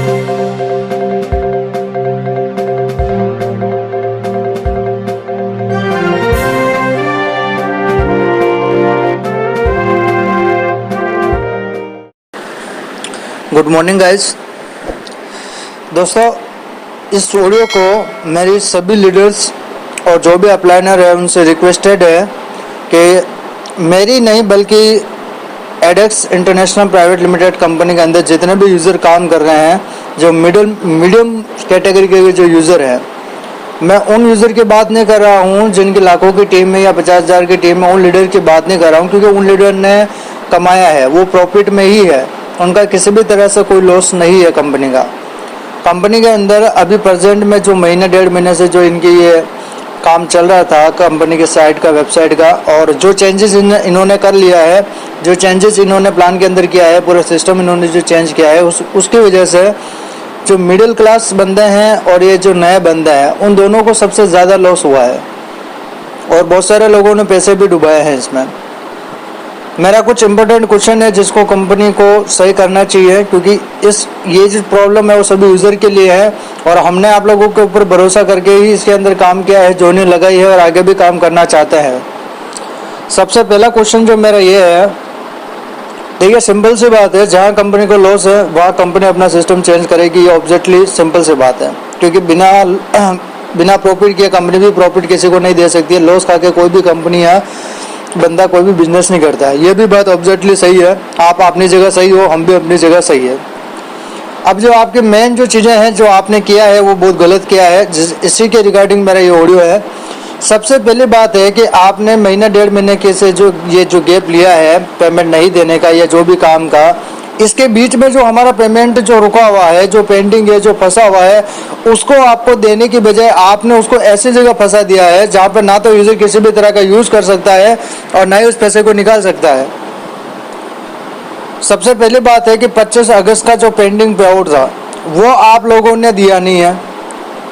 Good morning guys. दोस्तों, इस audio को मेरी सभी लीडर्स और जो भी अप्लाइनर है उनसे रिक्वेस्टेड है कि मेरी नहीं बल्कि एडेक्स इंटरनेशनल प्राइवेट लिमिटेड कंपनी के अंदर जितने भी यूज़र काम कर रहे हैं, जो मीडियम कैटेगरी के जो यूज़र हैं, मैं उन यूज़र की बात नहीं कर रहा हूँ जिनकी लाखों की टीम है या 50,000 की टीम है, उन लीडर की बात नहीं कर रहा हूँ, क्योंकि उन लीडर ने कमाया है, वो प्रॉफिट में ही है, उनका किसी भी तरह से कोई लॉस नहीं है कंपनी का। कंपनी के अंदर अभी प्रेजेंट में जो महीने 1.5 महीने से जो इनकी ये काम चल रहा था कंपनी के साइट का, वेबसाइट का, और जो चेंजेस इन्होंने कर लिया है, जो चेंजेस इन्होंने प्लान के अंदर किया है, पूरा सिस्टम इन्होंने जो चेंज किया है, उसकी वजह से जो मिडिल क्लास बंदे हैं और ये जो नए बंदे हैं, उन दोनों को सबसे ज़्यादा लॉस हुआ है और बहुत सारे लोगों ने पैसे भी डुबाए हैं इसमें। मेरा कुछ इम्पोर्टेंट क्वेश्चन है जिसको कंपनी को सही करना चाहिए, क्योंकि ये जो प्रॉब्लम है वो सभी यूज़र के लिए है और हमने आप लोगों के ऊपर भरोसा करके ही इसके अंदर काम किया है, जो नहीं लगाई है और आगे भी काम करना चाहते हैं। सबसे पहला क्वेश्चन जो मेरा ये है, देखिए सिंपल सी बात है, जहाँ कंपनी को लॉस है वहाँ कंपनी अपना सिस्टम चेंज करेगी, ये ऑब्जेक्टली सिंपल सी बात है, क्योंकि बिना प्रॉफिट के कंपनी भी प्रॉफिट किसी को नहीं दे सकती है। लॉस खा के कोई भी कंपनी या बंदा कोई भी बिजनेस नहीं करता है, ये भी बात ऑब्जेक्टली सही है। आप अपनी जगह सही हो, हम भी अपनी जगह सही है। अब जो आपके मेन जो चीज़ें हैं जो आपने किया है वो बहुत गलत किया है, इसी के रिगार्डिंग मेरा ये ऑडियो है। सबसे पहली बात है कि आपने महीना 1.5 महीने के से जो गैप लिया है पेमेंट नहीं देने का या जो भी काम का, इसके बीच में जो हमारा पेमेंट जो रुका हुआ है, जो पेंडिंग है, जो फंसा हुआ है, उसको आपको देने की बजाय आपने उसको ऐसी जगह फंसा दिया है जहाँ पर ना तो यूज़र किसी भी तरह का यूज़ कर सकता है और ना ही उस पैसे को निकाल सकता है। सबसे पहली बात है कि 25 अगस्त का जो पेंडिंग पे आउट था वो आप लोगों ने दिया नहीं है,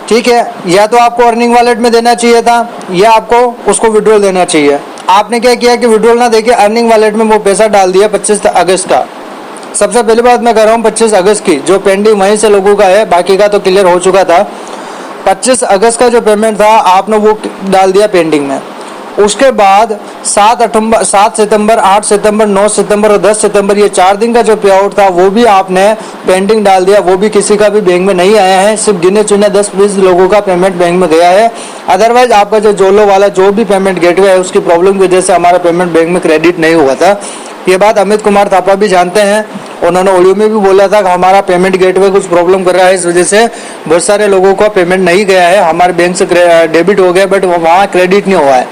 ठीक है। या तो आपको अर्निंग वॉलेट में देना चाहिए था या आपको उसको विड्रॉल देना चाहिए। आपने क्या किया कि विड्रॉल ना देके अर्निंग वॉलेट में वो पैसा डाल दिया 25 अगस्त का। सबसे पहली बात मैं कर रहा हूँ 25 अगस्त की, जो पेंडिंग वहीं से लोगों का है, बाकी का तो क्लियर हो चुका था। 25 अगस्त का जो पेमेंट था आपने वो डाल दिया पेंडिंग में। उसके बाद 7 सितंबर, 8 सितंबर, 9 सितंबर और 10 सितंबर, ये 4 दिन का जो पे आउट था वो भी आपने पेंडिंग डाल दिया। वो भी किसी का भी बैंक में नहीं आया है, सिर्फ गिने चुने 10-20 लोगों का पेमेंट बैंक में गया है। अदरवाइज आपका जो जोलो वाला जो भी पेमेंट गेटवे है उसकी प्रॉब्लम की वजह से हमारा पेमेंट बैंक में क्रेडिट नहीं हुआ था। ये बात अमित कुमार थापा भी जानते हैं, उन्होंने ऑडियो में भी बोला था कि हमारा पेमेंट गेटवे कुछ प्रॉब्लम कर रहा है, इस वजह से बहुत सारे लोगों का पेमेंट नहीं गया है, हमारे बैंक से डेबिट हो गया बट वहाँ क्रेडिट नहीं हुआ है।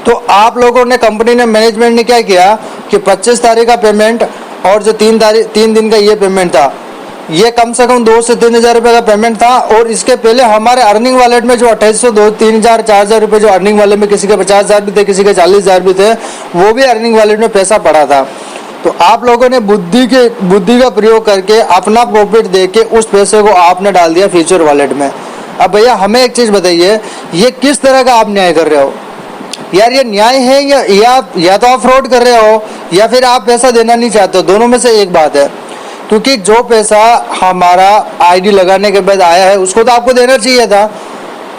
तो आप लोगों ने, कंपनी ने, मैनेजमेंट ने क्या किया कि 25 तारीख का पेमेंट और जो 3 दिन का ये पेमेंट था, ये कम से कम 2 से 3 हज़ार रुपये का पेमेंट था। और इसके पहले हमारे अर्निंग वॉलेट में जो 2800, 3 हज़ार, 4 हज़ार रुपये जो अर्निंग वॉलेट में, किसी के 50,000 भी थे, किसी के 40,000 भी थे, वो भी अर्निंग वॉलेट में पैसा पड़ा था। तो आप लोगों ने बुद्धि का प्रयोग करके अपना प्रॉफिट दे के उस पैसे को आपने डाल दिया फ्यूचर वॉलेट में। अब भैया हमें एक चीज़ बताइए, ये किस तरह का आप न्याय कर रहे हो यार? ये न्याय है या तो आप फ्रॉड कर रहे हो या फिर आप पैसा देना नहीं चाहते हो, दोनों में से एक बात है। क्योंकि जो पैसा हमारा आईडी लगाने के बाद आया है उसको तो आपको देना चाहिए था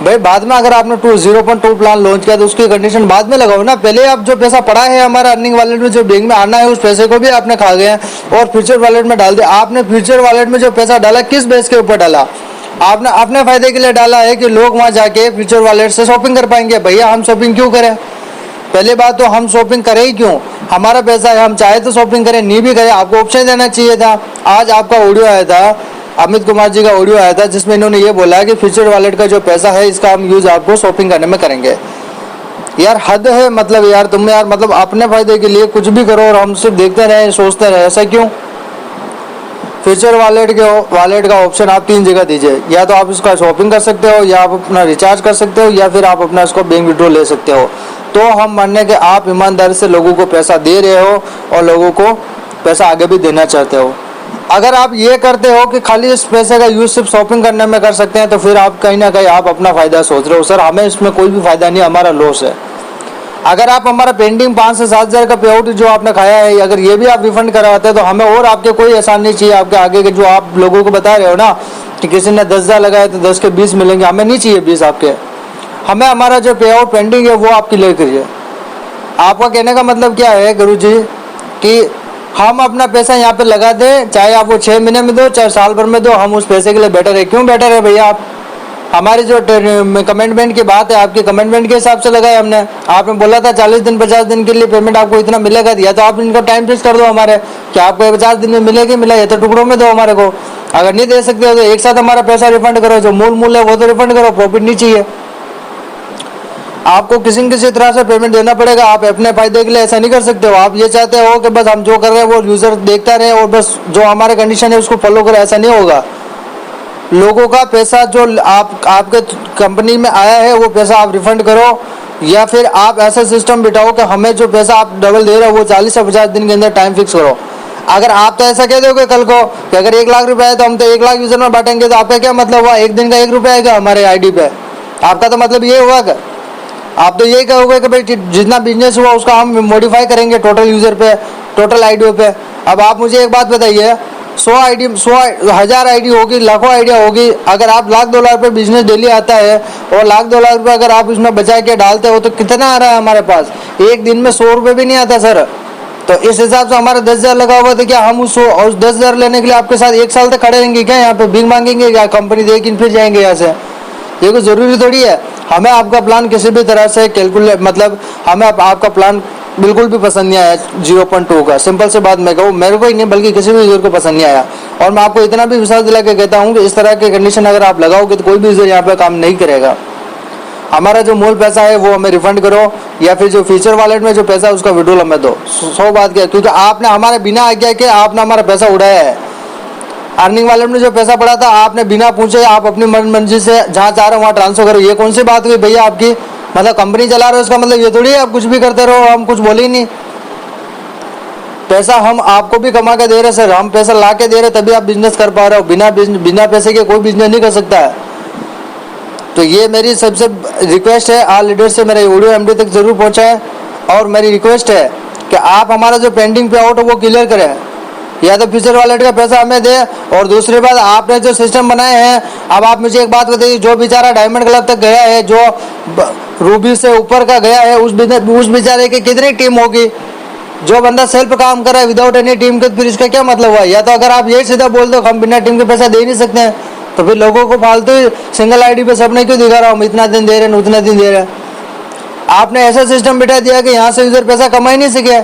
भाई। बाद में अगर आपने 0.2 प्लान लॉन्च किया तो उसकी कंडीशन बाद में लगाओ ना। पहले आप जो पैसा पड़ा है हमारा अर्निंग वॉलेट में, जो बैंक में आना है, उस पैसे को भी आपने खा गए और फ्यूचर वॉलेट में डाल दिया। आपने फ्यूचर वॉलेट में जो पैसा डाला किस बेस के ऊपर डाला? आपने अपने फायदे के लिए डाला है कि लोग वहाँ जाके फ्यूचर वॉलेट से शॉपिंग कर पाएंगे। भैया हम शॉपिंग क्यों करें? पहले बात तो हम शॉपिंग करें ही क्यों? हमारा पैसा है, हम चाहे तो शॉपिंग करें, नहीं भी करें, आपको ऑप्शन देना चाहिए था। आज आपका ऑडियो आया था, अमित कुमार जी का ऑडियो आया था, जिसमें इन्होंने ये बोला कि फ्यूचर वॉलेट का जो पैसा है इसका हम यूज़ आपको शॉपिंग करने में करेंगे। यार हद है, मतलब यार तुम यार मतलब अपने फायदे के लिए कुछ भी करो और हम सिर्फ देखते रहे, सोचते रहे, ऐसा क्यों? फ्यूचर वॉलेट का ऑप्शन आप 3 जगह दीजिए, या तो आप इसका शॉपिंग कर सकते हो, या आप अपना रिचार्ज कर सकते हो, या फिर आप अपना इसको बैंक विड्रॉ ले सकते हो। तो हम मानने के आप ईमानदारी से लोगों को पैसा दे रहे हो और लोगों को पैसा आगे भी देना चाहते हो। अगर आप ये करते हो कि खाली इस पैसे का यूज़ सिर्फ शॉपिंग करने में कर सकते हैं तो फिर आप कहीं ना कहीं आप अपना फ़ायदा सोच रहे हो। सर हमें इसमें कोई भी फ़ायदा नहीं, हमारा लॉस है। अगर आप हमारा पेंडिंग 5 से 7 हज़ार का पे आउट जो आपने खाया है, अगर ये भी आप रिफंड करवाते हैं तो हमें और आपके कोई एहसान नहीं चाहिए। आपके आगे के जो आप लोगों को बता रहे हो ना कि किसी ने 10 हज़ार लगाए तो 10 के 20 मिलेंगे, हमें नहीं चाहिए 20 आपके। हमें हमारा जो पे आउट पेंडिंग है वो आप क्लियर करिए। आपका कहने का मतलब क्या है गुरु जी कि हम अपना पैसा यहाँ पे लगा दें, चाहे आप वो 6 महीने में दो चाहे साल भर में दो, हम उस पैसे के लिए बेटर है। क्यों बेटर है भैया? आप हमारी जो कमिटमेंट की बात है, आपकी कमिटमेंट के हिसाब से लगाए हमने। आपने बोला था 40 दिन 50 दिन के लिए पेमेंट आपको इतना मिलेगा, दिया तो आप इनको टाइम फिक्स कर दो हमारे कि आपको 50 दिन में मिलेगी, मिला ये तो टुकड़ों में दो हमारे को। अगर नहीं दे सकते हो तो एक साथ हमारा पैसा रिफंड करो, जो मूल है वो तो रिफंड करो, प्रॉफिट नहीं चाहिए आपको। किसी न किसी तरह से पेमेंट देना पड़ेगा। आप अपने फायदे के लिए ऐसा नहीं कर सकते हो। आप ये चाहते हो कि बस हम जो कर रहे हैं वो यूजर देखता रहे और बस जो हमारे कंडीशन है उसको फॉलो करे, ऐसा नहीं होगा। लोगों का पैसा जो आपके कंपनी में आया है वो पैसा आप रिफंड करो, या फिर आप ऐसा सिस्टम बिठाओ कि हमें जो पैसा आप डबल दे रहे हो वो 40 से 50 दिन के अंदर टाइम फिक्स करो। अगर आप तो ऐसा कह दोगे कल को कि अगर 1 लाख रुपए आए तो हम तो 1 लाख यूजर में बांटेंगे, तो आपका क्या मतलब हुआ? एक दिन का 1 रुपया आएगा हमारे आईडी पे, आपका तो मतलब ये हुआ कि आप तो यही कहोगे कि भाई जितना बिजनेस हुआ उसका हम मॉडिफाई करेंगे टोटल यूजर पे, टोटल आईडियो पे। अब आप मुझे एक बात बताइए, 100,000 आईडी होगी, लाखों आइडिया होगी, अगर आप लाख 2 लाख रुपये बिजनेस डेली आता है और लाख 2 लाख रुपये अगर आप उसमें बचा के डालते हो तो कितना आ रहा है हमारे पास? एक दिन में 100 रुपये भी नहीं आता सर। तो इस हिसाब से हमारा 10 हज़ार लगा हुआ, तो क्या हम उस 10 हज़ार लेने के लिए आपके साथ 1 साल तक खड़े रहेंगे क्या? यहाँ पे भीख मांगेंगे क्या? कंपनी देगी फिर जाएंगे यहाँ से? ये कोई ज़रूरी थोड़ी है। हमें आपका प्लान किसी भी तरह से कैलकुलेट, मतलब हमें आपका प्लान बिल्कुल भी पसंद नहीं आया 0.2 का। सिंपल से बात मैं कहूँ, मेरे को ही नहीं बल्कि किसी भी यूजर को पसंद नहीं आया। और मैं आपको इतना भी विश्वास दिला के कहता हूँ कि इस तरह की कंडीशन अगर आप लगाओगे तो कोई भी यूजर यहाँ पे काम नहीं करेगा। हमारा जो मूल पैसा है वो हमें रिफंड करो, या फिर जो फीचर वॉलेट में जो पैसा है उसका विड्रॉल हमें दो। 100 बात क्या, क्योंकि आपने हमारे बिना आज्ञा के आपने हमारा पैसा उड़ाया है। अर्निंग वॉलेट में जो पैसा पड़ा था आपने बिना पूछे आप अपनी मर्जी से जहाँ चाह रहे हो वहाँ ट्रांसफर करो। ये कौन सी बात हुई भैया आपकी? मतलब कंपनी चला रहे हो इसका मतलब ये थोड़ी है आप कुछ भी करते रहो, हम कुछ बोले ही नहीं। पैसा हम आपको भी कमा के दे रहे सर, हम पैसा ला के दे रहे तभी आप बिजनेस कर पा रहे हो। बिना पैसे के कोई बिजनेस नहीं कर सकता है। तो ये मेरी सबसे रिक्वेस्ट है, आल लीडर से मेरा ऑडियो एमडी तक जरूर पहुँचाएं। और मेरी रिक्वेस्ट है कि आप हमारा जो पेंडिंग पे आउट है वो क्लियर करें, या तो फ्यूचर वॉलेट का पैसा हमें दे। और दूसरी बात, आपने जो सिस्टम बनाए हैं, अब आप मुझे एक बात बताइए, जो बेचारा डायमंड क्लब तक गया है, जो रूबी से ऊपर का गया है, उस बेचारे की कितनी टीम होगी? जो बंदा सेल्फ काम कर रहा है विदाउट एनी टीम के, फिर इसका क्या मतलब हुआ? या तो अगर आप यही सीधा बोल दो हम बिना टीम के पैसा दे नहीं सकते हैं, तो फिर लोगों को फालतू सिंगल आईडी पे सबने क्यों दिखा रहा हूँ इतना दिन दे रहे हैं उतना दिन दे रहे हैं? आपने ऐसा सिस्टम बिठा दिया कि यहाँ से यूजर पैसा कमा ही नहीं सके,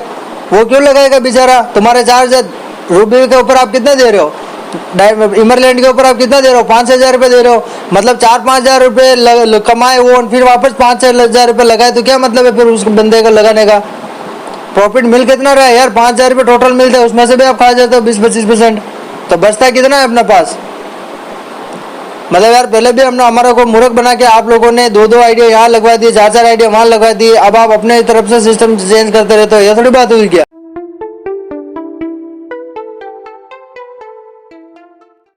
वो क्यों लगाएगा बेचारा? तुम्हारे चार्ज रूबी के ऊपर आप कितना दे रहे हो, इमरलैंड के ऊपर आप कितना दे रहे हो? 5-6 हज़ार रुपये दे रहे हो। मतलब 4-5 हज़ार रुपये कमाए वो और फिर वापस 5-6 हज़ार रुपये लगाए, तो क्या मतलब है फिर उस बंदे को लगाने का? प्रॉफिट मिल कितना रहा है यार? 5 हज़ार रुपये टोटल मिलता है, उसमें से भी आप खा जाते हो 20-25%, तो बचता कितना है अपने पास? मतलब यार पहले भी हमने हमारा को मूर्ख बना के आप लोगों ने 2-2 आइडिया यहाँ लगवा दिए, 4-4 आइडिया वहाँ लगवा दिए। अब आप अपने तरफ से सिस्टम चेंज करते रहते हो, ये थोड़ी बात हुई क्या?